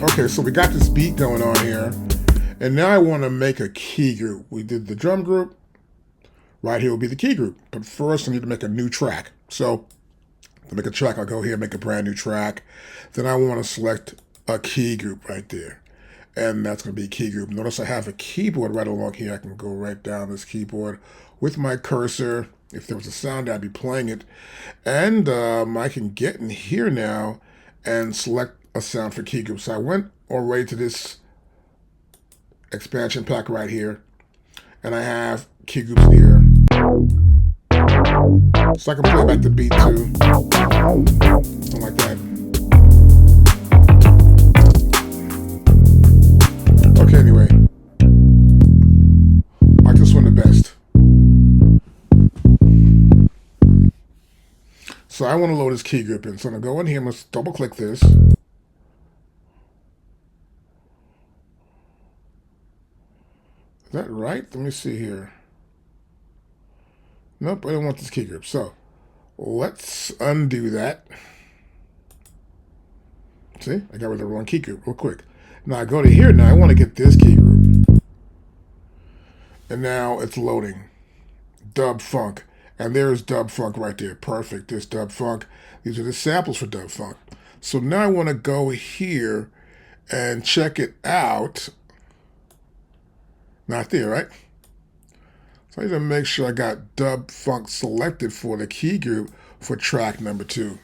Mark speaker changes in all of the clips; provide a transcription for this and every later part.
Speaker 1: Okay, so we got this beat going on here, and now I want to make a key group. We did the drum group. Right here will be the key group. But first I need to make a new track. So to make a track, I'll go here and make a brand new track. Then I want to select a key group right there. And that's going to be a key group. Notice I have a keyboard right along here. I can go right down this keyboard with my cursor. If there was a sound, I'd be playing it. And I can get in here now and select a sound for key groups. So I went already to this expansion pack right here. And I have key groups here. So I can play back the beat too. Something like that. Okay, anyway. I like this one the best. So I want to load this key group in. So I'm going to go in here and let's double click this. Is that right? Let me see here. Nope, I don't want this key group. So let's undo that. See, I got rid of the wrong key group real quick. Now I go to here now. I want to get this key group. And now it's loading. Dub Funk. And there's Dub Funk right there. Perfect. There's Dub Funk. These are the samples for Dub Funk. So now I want to go here and check it out. Not there, right? So I need to make sure I got Dub Funk selected for the key group for track number 2.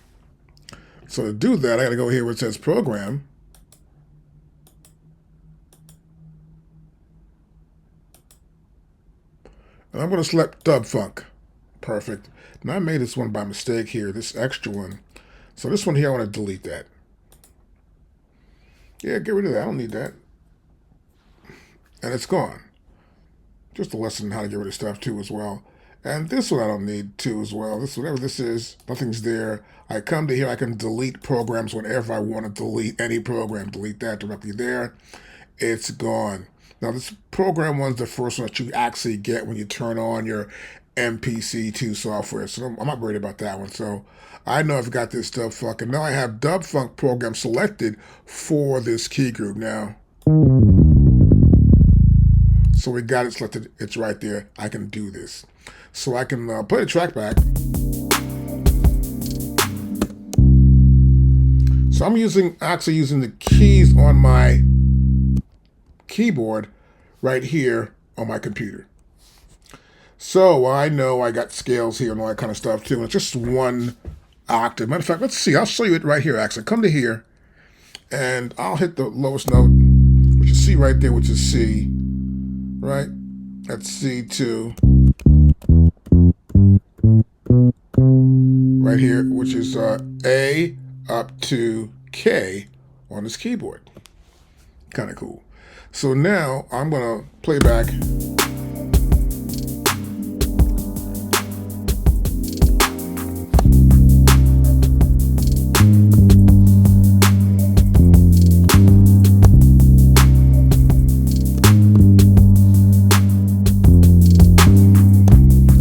Speaker 1: So to do that, I got to go here where it says Program. And I'm going to select Dub Funk. Perfect. Now I made this one by mistake here, this extra one. So this one here, I want to delete that. Yeah, get rid of that. I don't need that. And it's gone. Just a lesson on how to get rid of stuff too as well. And this one I don't need too as well. This, whatever this is, nothing's there. I come to here, I can delete programs whenever I want to delete any program. Delete that directly there. It's gone. Now this program one's the first one that you actually get when you turn on your MPC2 software. So I'm not worried about that one. So I know I've got this Dub Funk, and now I have Dub Funk program selected for this key group now. So we got it selected. It's right there. I can do this. So I can play the track back. So I'm actually using the keys on my keyboard right here on my computer. So I know I got scales here and all that kind of stuff too. And it's just one octave. Matter of fact, let's see. I'll show you it right here, actually. Come to here, and I'll hit the lowest note, which you see right there, which is C. Right? That's C2. Right here, which is A up to K on this keyboard. Kind of cool. So now I'm going to play back.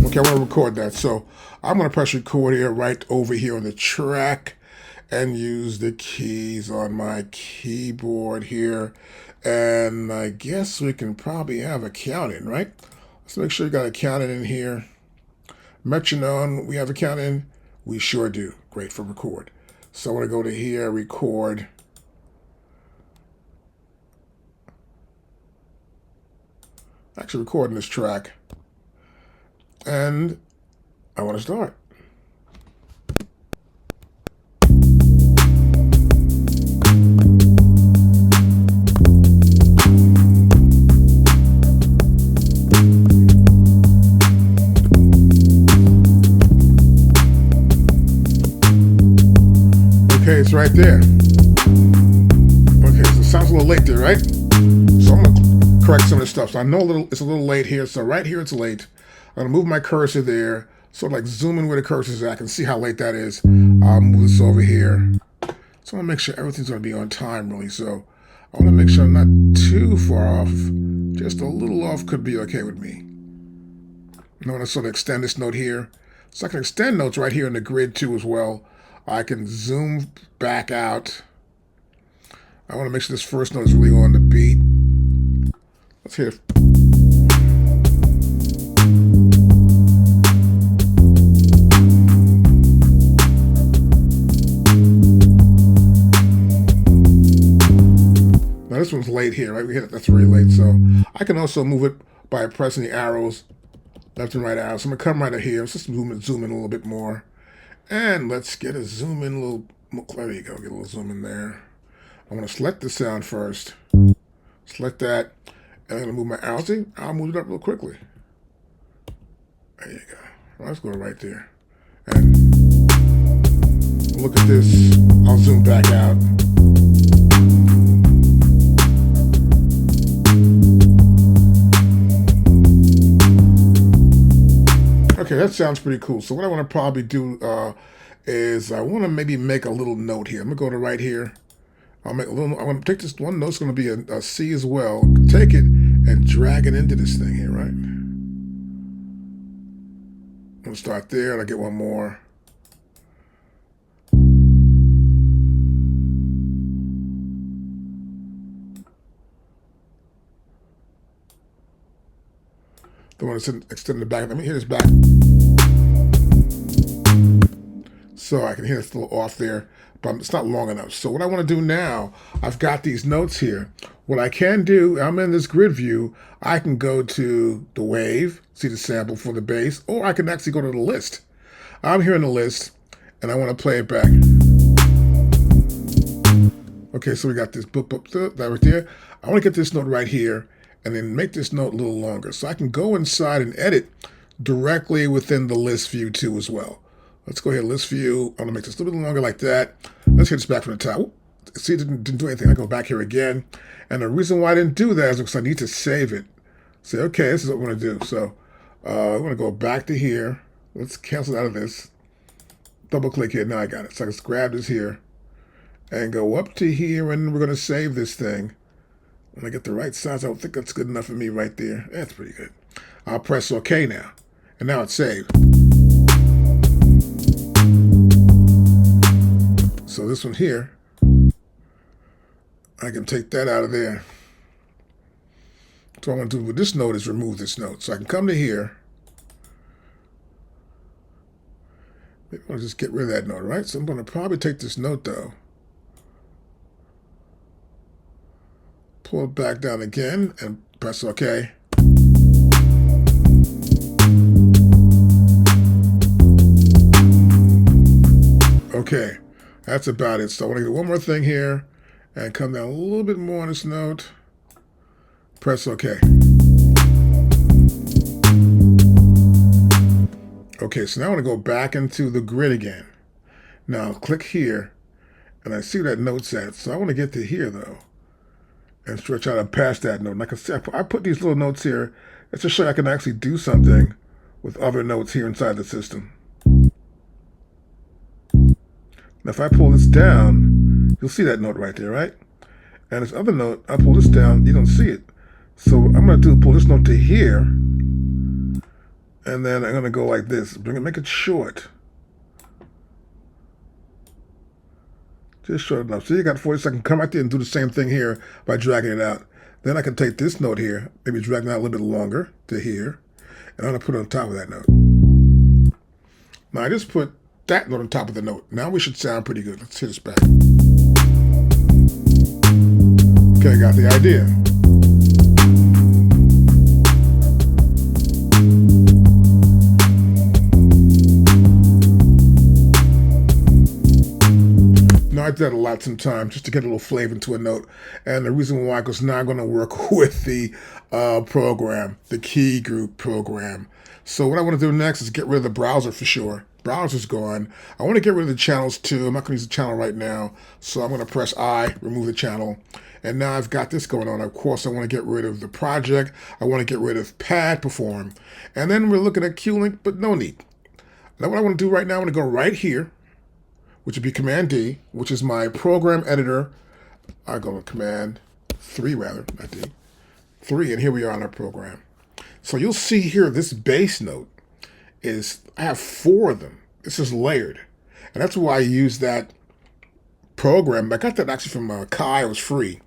Speaker 1: Okay, I want to record that. So I'm going to press record here, right over here on the track, and use the keys on my keyboard here. And I guess we can probably have a count in, right? Let's make sure you got a count in here. Metronome, we have a count in. We sure do. Great for record. So I want to go to here, record. Actually recording this track. And I want to start. Okay, it's right there. Okay, so it sounds a little late there, right? So I'm going to correct some of the stuff. So I know it's a little late here. So right here it's late. I'm going to move my cursor there, sort of like zoom in where the cursor is at. I can see how late that is. I'll move this over here. So I want to make sure everything's going to be on time, really. So I want to make sure I'm not too far off. Just a little off could be okay with me. I want to sort of extend this note here. So I can extend notes right here in the grid too as well. I can zoom back out. I want to make sure this first note is really on the beat. Let's hear it. Now this one's late here, right? We hit it, that's very late. So I can also move it by pressing the arrows, left and right arrows. So I'm gonna come right here. Let's just zoom in a little bit more. And let's get a zoom in a little more. There you go, get a little zoom in there. I want to select the sound first. Select that. And I'm gonna move my arrows. See, I'll move it up real quickly. There you go. Let's go right there. And look at this. I'll zoom back out. Okay, that sounds pretty cool. So what I want to probably do is I want to maybe make a little note here. I'm gonna go to right here. I'll make a little. I'm gonna take this one note. It's gonna be a C as well. Take it and drag it into this thing here, right? I'm gonna start there, and I get one more. The one that's extending the back. Let me hear this back. So I can hear it's a little off there, but it's not long enough. So what I want to do now, I've got these notes here. What I can do, I'm in this grid view, I can go to the wave, see the sample for the bass, or I can actually go to the list. I'm here in the list, and I want to play it back. Okay, so we got this boop, boop, that right there. I want to get this note right here, and then make this note a little longer. So I can go inside and edit directly within the list view too as well. Let's go ahead, list view. I'm gonna make this a little bit longer like that. Let's hit this back from the top. Ooh, see, it didn't do anything. I go back here again. And the reason why I didn't do that is because I need to save it. Say, okay, this is what we're gonna do. So I'm gonna go back to here. Let's cancel out of this. Double click here, now I got it. So I just grab this here and go up to here, and we're gonna save this thing. When I get the right size, I don't think that's good enough for me right there. That's pretty good. I'll press OK now. And now it's saved. So this one here, I can take that out of there. So what I want to do with this note is remove this note. So I can come to here. Maybe I want to just get rid of that note, right? So I'm going to probably take this note though. Pull it back down again and press OK. Okay, that's about it. So I want to do one more thing here and come down a little bit more on this note. Press OK. Okay, so now I want to go back into the grid again. Now click here, and I see where that note's at. So I want to get to here though, and stretch out and past that note. And I can see I put these little notes here. Let's just show you I can actually do something with other notes here inside the system. Now if I pull this down, you'll see that note right there, right? And this other note, I pull this down, you don't see it. So what I'm going to do, pull this note to here, and then I'm going to go like this. Make it short. Just short enough. So you got 40 seconds. Come right there and do the same thing here by dragging it out. Then I can take this note here, maybe drag it out a little bit longer to here, and I'm going to put it on top of that note. Now I just put that note on top of the note. Now we should sound pretty good. Let's hit this back. Okay, got the idea. Now I did that a lot sometimes just to get a little flavor into a note. And the reason why, because now I'm going to work with the program, the Keygroup program. So what I want to do next is get rid of the browser for sure. Browser's gone. I want to get rid of the channels too. I'm not going to use the channel right now. So I'm going to press I, remove the channel. And now I've got this going on. Of course, I want to get rid of the project. I want to get rid of pad perform. And then we're looking at Q-Link, but no need. Now what I want to do right now, I want to go right here, which would be Command D, which is my program editor. I go to Command 3 rather, not D. 3, and here we are on our program. So you'll see here this bass note is, I have 4 of them. This is layered. And that's why I use that program. I got that actually from AKAI. It was free.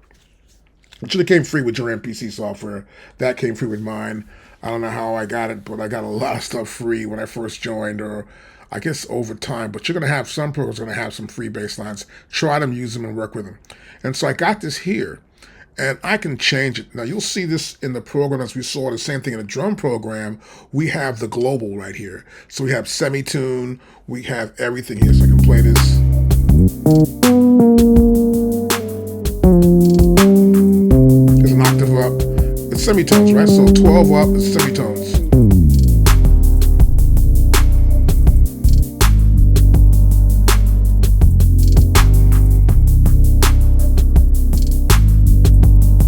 Speaker 1: It should have came free with your MPC software. That came free with mine. I don't know how I got it, but I got a lot of stuff free when I first joined, or I guess over time. But you're going to have some programs going to have some free baselines. Try them, use them, and work with them. And so I got this here, and I can change it. Now, you'll see this in the program as we saw the same thing in the drum program. We have the global right here. So we have semitune. We have everything here. So I can play this. There's an octave up. It's semitones, right? So 12 up is semitones.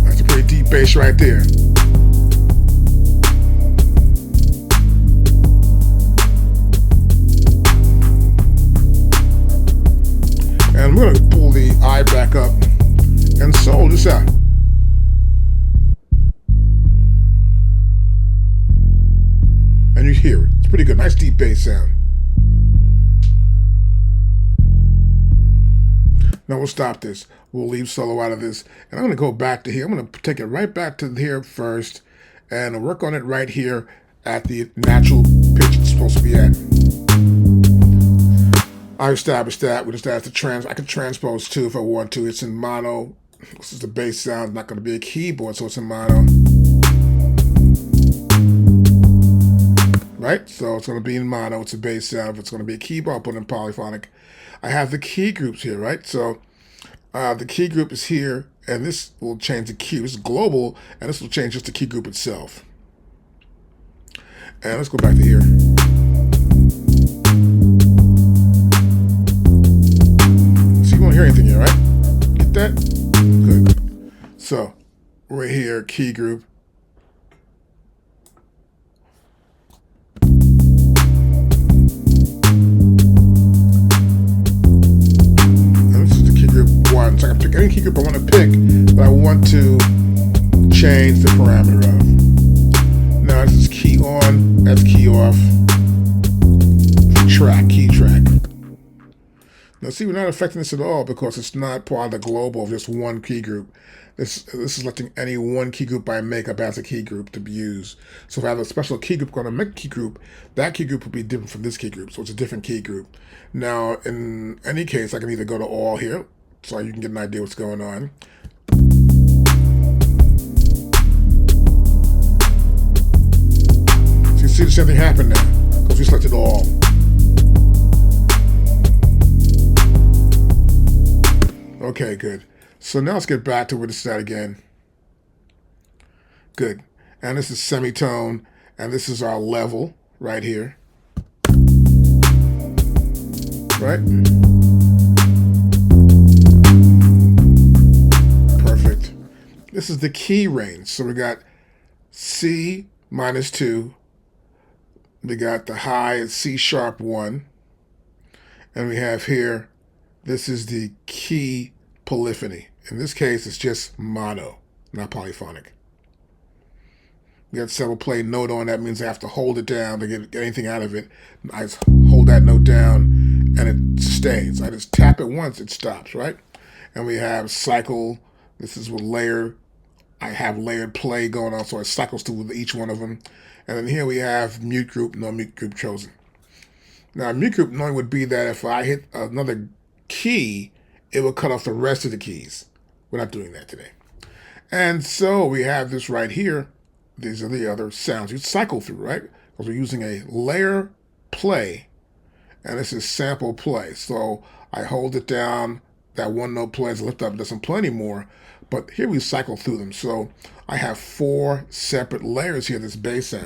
Speaker 1: That's a pretty deep bass right there. And I'm going to pull the eye back up and solo this out. And you hear it. It's pretty good. Nice deep bass sound. Now we'll stop this. We'll leave solo out of this. And I'm going to go back to here. I'm going to take it right back to here first and work on it right here at the natural pitch it's supposed to be at. I established that. We just have to I can transpose too if I want to. It's in mono. This is the bass sound. It's not going to be a keyboard, so it's in mono. Right? So it's going to be in mono. It's a bass sound. If it's going to be a keyboard, I'll put it in polyphonic. I have the key groups here, right? So the key group is here, and this will change the key. This is global, and this will change just the key group itself. And let's go back to here. So you won't hear anything here, right? Get that? Good. So right here, key group. So I can pick any key group I want to pick that I want to change the parameter of. Now this is key on, that's key off. Track, key track. Now see, we're not affecting this at all because it's not part of the global of just one key group. This is letting any one key group I make up as a key group to be used. So if I have a special key group going to make a key group, that key group will be different from this key group. So it's a different key group. Now in any case, I can either go to all here, so you can get an idea what's going on. So you see the same thing happen now, because we selected all. Okay, good. So now let's get back to where this is at again. Good. And this is semitone, and this is our level right here. Right? This is the key range. So we got C -2. We got the high at C sharp 1. And we have here, this is the key polyphony. In this case, it's just mono, not polyphonic. We got several play note on. That means I have to hold it down to get anything out of it. I just hold that note down and it stays. I just tap it once, it stops, right? And we have cycle. This is with layer. I have layered play going on, so it cycles through each one of them. And then here we have mute group, no mute group chosen. Now, mute group normally would be that if I hit another key, it will cut off the rest of the keys. We're not doing that today. And so we have this right here. These are the other sounds you cycle through, right? Because we're using a layer play, and this is sample play. So I hold it down. That one note plays, lift up, doesn't play anymore. But here we cycle through them. So I have 4 separate layers here, this bass sound.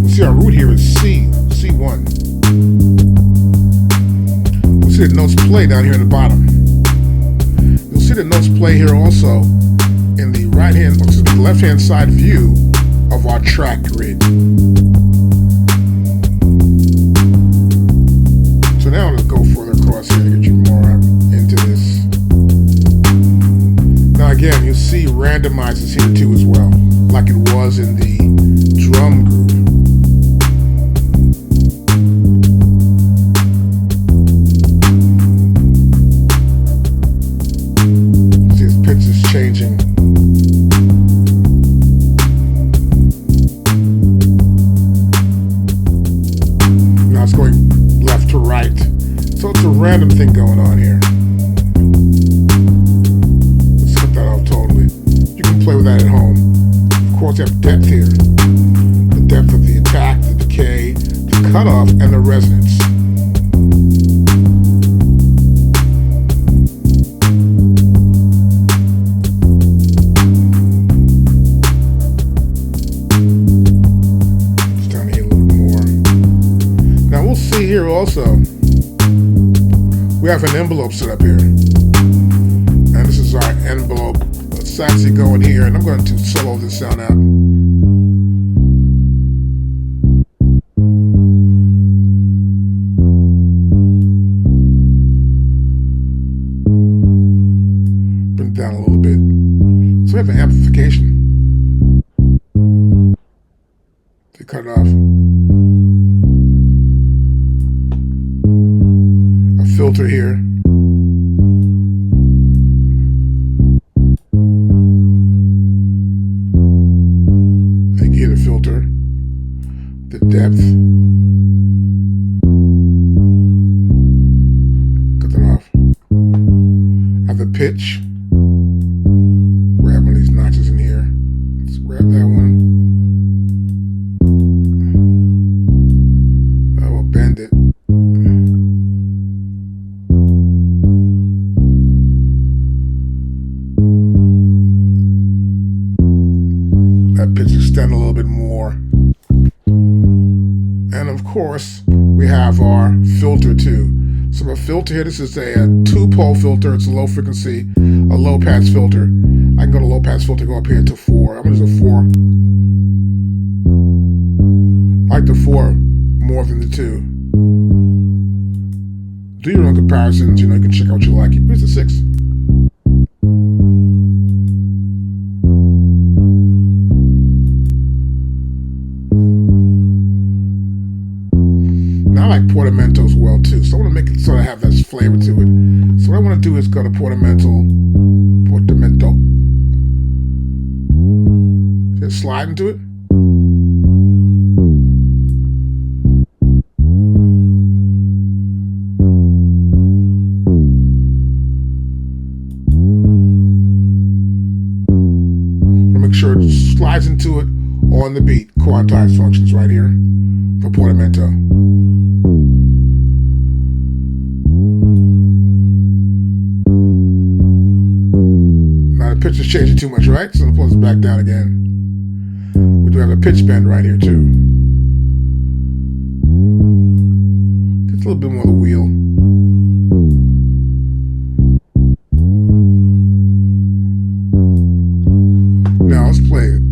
Speaker 1: We'll see our root here is C1. We'll see the notes play down here in the bottom. You'll see the notes play here also in the left-hand side view of our track grid. So now let's go further across here to get you more into this. Now again, you'll see randomizers here too as well, like it was in the drum group. right. So it's a random thing going on here. Let's cut that off totally. You can play with that at home. Of course, you have depth here. The depth of the attack, the decay, the cutoff, and the resonance. Just down here a little bit more. Now we'll see here also. We have an envelope set up here. And this is our envelope. Let's actually go in here, and I'm going to solo this sound out. Bring it down a little bit. So we have an amplification. To cut it off. A filter here. And get a filter. The depth. Cut that off. Have the pitch. Grab one of these notches in here. Let's grab that one. I will bend it. That pitch extend a little bit more. And of course, we have our filter too. So my filter here, this is a 2-pole filter. It's a low frequency, a low pass filter. I can go to low pass filter, go up here to 4. I'm gonna use a 4. I like the 4 more than the 2. Do your own comparisons, you know, you can check out what you like. Here's the 6. Now I like portamento as well too, so I want to make it sort of have that flavor to it. So what I want to do is go to portamento. Just slide into it. Make sure it slides into it on the beat. Quantized functions right here for portamento. Now the pitch is changing too much, right? So I'm gonna pull this back down again. We do have a pitch bend right here too. Just a little bit more of the wheel. Now let's play it.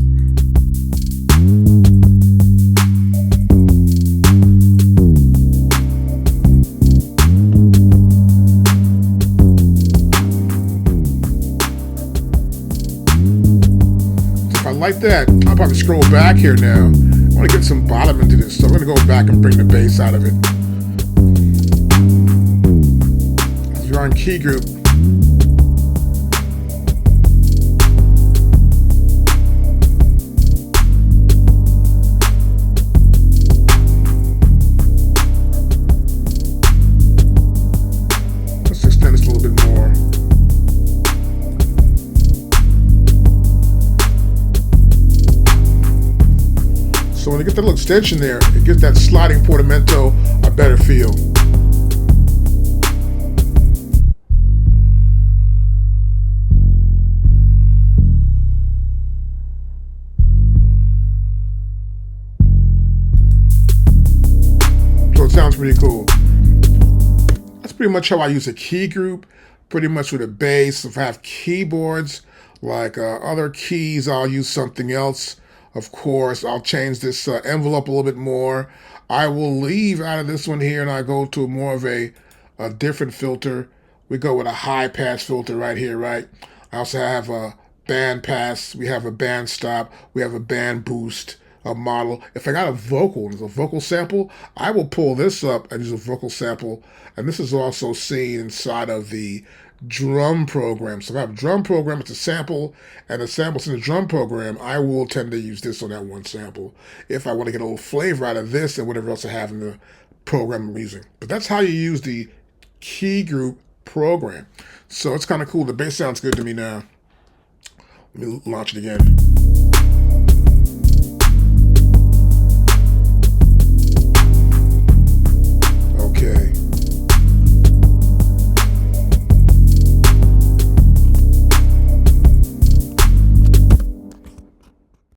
Speaker 1: So if I like that, I'll probably scroll back here now. I want to get some bottom into this, so I'm going to go back and bring the bass out of it. If you're on Keygroup, so when you get that little extension there, it gives that sliding portamento a better feel. So it sounds pretty cool. That's pretty much how I use a key group. Pretty much with a bass. If I have keyboards, like other keys, I'll use something else. Of course, I'll change this envelope a little bit more. I will leave out of this one here and I go to more of a different filter. We go with a high pass filter right here, right? I also have a band pass. We have a band stop. We have a band boost, a model. If I got a vocal, there's a vocal sample, I will pull this up and use a vocal sample. And this is also seen inside of the drum program. So if I have a drum program, it's a sample, and the sample's in the drum program, I will tend to use this on that one sample if I want to get a little flavor out of this and whatever else I have in the program I'm using. But that's how you use the key group program. So it's kind of cool. The bass sounds good to me now. Let me launch it again.